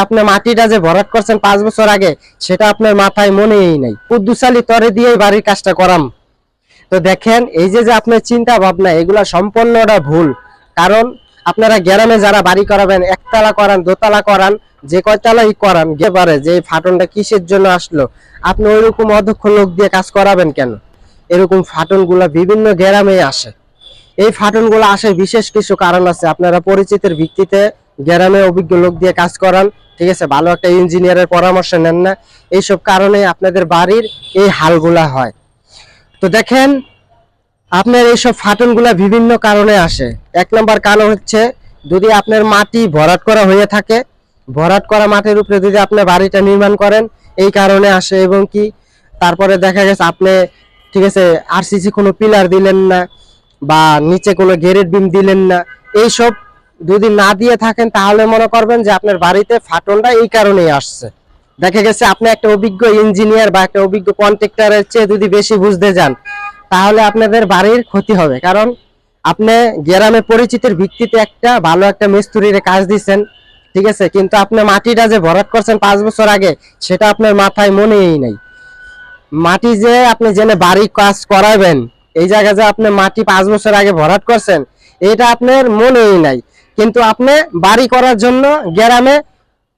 আপনি মাটিটা যে ভরাট করছেন 5 বছর আগে সেটা আপনার মাথায় মনেই নাই। কুদ্দুসালি তরে দিয়ে বাড়ির কাজটা করাম। তো দেখেন এই যে যে আপনার চিন্তা ভাবনা এগুলা সম্পূর্ণটা ভুল। কারণ আপনারা গ্রামে যারা বাড়ি করাবেন, একতলা করান, দোতলা করান, যে কয়তলাই করান, পারে যে ফাটনটা কিসের জন্য আসলো, আপনি ওইরকম অদক্ষ লোক দিয়ে কাজ করাবেন কেন? এরকম ফাটনগুলা বিভিন্ন গ্রামে আসে। এই ফাটনগুলো আসার বিশেষ কিছু কারণ আছে। আপনারা পরিচিতের ভিত্তিতে গ্রামে অভিজ্ঞ লোক দিয়ে কাজ করান, ঠিক আছে, ভালো একটা ইঞ্জিনিয়ারের পরামর্শ নেন না, এইসব কারণে আপনাদের বাড়ির এই হালগুলা হয়। তো দেখেন আপনার এইসব ফাটনগুলা বিভিন্ন কারণে আসে। 1 নম্বর কারণ হচ্ছে যদি আপনার মাটি ভরাট করা হয়ে থাকে, ভরাট করা মাটির উপরে যদি আপনি বাড়িটা নির্মাণ করেন, এই কারণে আসে। এবং কি তারপরে দেখা গেছে আপনি, ঠিক আছে, আরসিসি কোনো পিলার দিলেন না বা নিচে কোনো গ্যারেট বিম দিলেন না, এইসব যদি না দিয়ে থাকেন তাহলে মনে করবেন যে আপনার বাড়িতে ফাটনটা এই কারণেই আসছে। দেখা গেছে আপনি একটা অভিজ্ঞ ইঞ্জিনিয়ার বা একটা অভিজ্ঞ কন্ট্রাক্টরের চেয়ে যদি বেশি বুঝতে যান তাহলে আপনাদের বাড়ির ক্ষতি হবে। কারণ আপনি গ্রামে পরিচিতির ভিত্তিতে একটা ভালো একটা মিস্ত্রির কাজ দিচ্ছেন, ঠিক আছে, কিন্তু আপনি মাটিটা যে ভরাট করছেন 5 বছর আগে সেটা আপনার মাথায় মনেই নাই। মাটি যে আপনি জেনে বাড়ি কাজ করাবেন, এই জায়গায় যে আপনি মাটি 5 বছর আগে ভরাট করছেন এটা আপনার মনেই নাই। কিন্তু আপনি বাড়ি করার জন্য গ্রামে,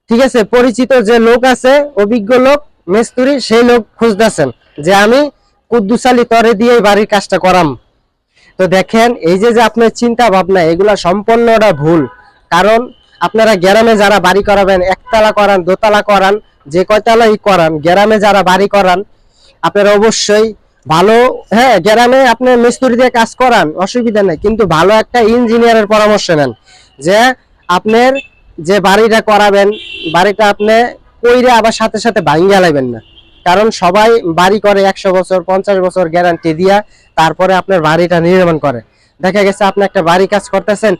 ঠিক আছে, পরিচিত যে লোক আছে, অভিজ্ঞ লোক, মিস্ত্রি, সেই লোক খুঁজতেছেন যে আমি কুদ্দুসালি তরে দিয়ে বাড়ির কাজটা করাম। তো দেখেন এই যে যে আপনার চিন্তা ভাবনা এগুলা সম্পূর্ণটা ভুল। কারণ আপনারা গ্রামে যারা বাড়ি করাবেন, একতলা করান, দোতলা করান, যে কয়তলাই করান, গ্রামে যারা বাড়ি করান আপনারা অবশ্যই ভালো, হ্যাঁ, গ্রামে আপনি মিস্ত্রি দিয়ে কাজ করান, অসুবিধা নেই, কিন্তু ভালো একটা ইঞ্জিনিয়ারের পরামর্শ নেন যে আপনার যে বাড়িটা করাবেন বাড়িটা আপনি কইরে আবার সাথে সাথে ভাঙ্গা লাইবেন না। কারণ সবাই বাড়ি করে 100 বছর 50 বছর গ্যারান্টি দিয়া তারপরে আপনার বাড়িটা নির্মাণ করে। দেখা গেছে আপনি একটা বাড়ি কাজ করতেছেন,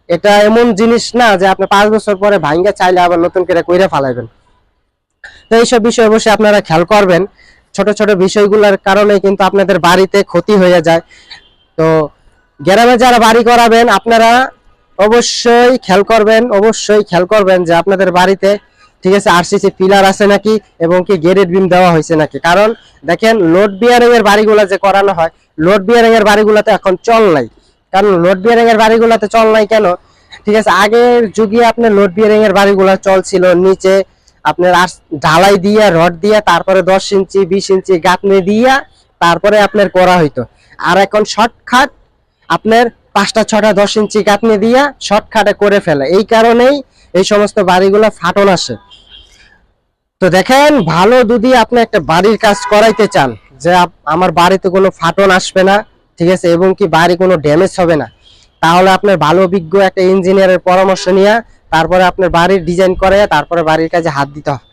এটা এমন জিনিস না যে আপনি 5 বছর পরে ভাঙ্গা চাইলে আবার নতুন করে কইরে ফালাইবেন। তো এইসব বিষয় অবশ্যই আপনারা খেয়াল করবেন। ছোট ছোট বিষয়গুলোর কারণে কিন্তু আপনাদের বাড়িতে ক্ষতি হয়ে যায়। তো গ্রামে যারা বাড়ি করাবেন আপনারা অবশ্যই খেয়াল করবেন, অবশ্যই খেয়াল করবেন যে আপনাদের বাড়িতে, ঠিক আছে, আরসিসি পিলার আছে নাকি এবং কি গ্যারেট বিম দেওয়া হয়েছে নাকি। কারণ দেখেন লোড বিয়ারিং এর বাড়িগুলো যে করানো হয়, লোড বিয়ারিং এর বাড়িগুলোতে এখন চল নাই। কারণ লোড বিয়ারিং এর বাড়িগুলোতে চল নাই কেন, ঠিক আছে, আগের যুগে আপনার লোড বিয়ারিং এর বাড়িগুলো চল ছিল নিচে আপনার ঢালাই দিয়া রড দিয়া তারপরে 10 ইঞ্চি 20 ইঞ্চি গাঁথনি দিয়া তারপরে আপনার করা হইতো। আর এখন শর্টকাট আপনার 5টা 6টা 10 ইঞ্চি গাঁথনি দিয়া শর্টকাটে করে ফেলে, এই কারণেই এই সমস্ত বাড়িগুলো ফাটন আসে। তো দেখেন ভালো যদি আপনি একটা বাড়ির কাজ করাইতে চান যে আমার বাড়িতে কোনো ফাটন আসবে না, ঠিক আছে, এবং কি বাড়ি কোনো ড্যামেজ হবে না, তাহলে আপনার ভালো অভিজ্ঞ একটা ইঞ্জিনিয়ারের পরামর্শ নিয়ে তারপরে আপনার বাড়ির ডিজাইন করে তারপরে বাড়ির কাজে হাত দিতে হবে।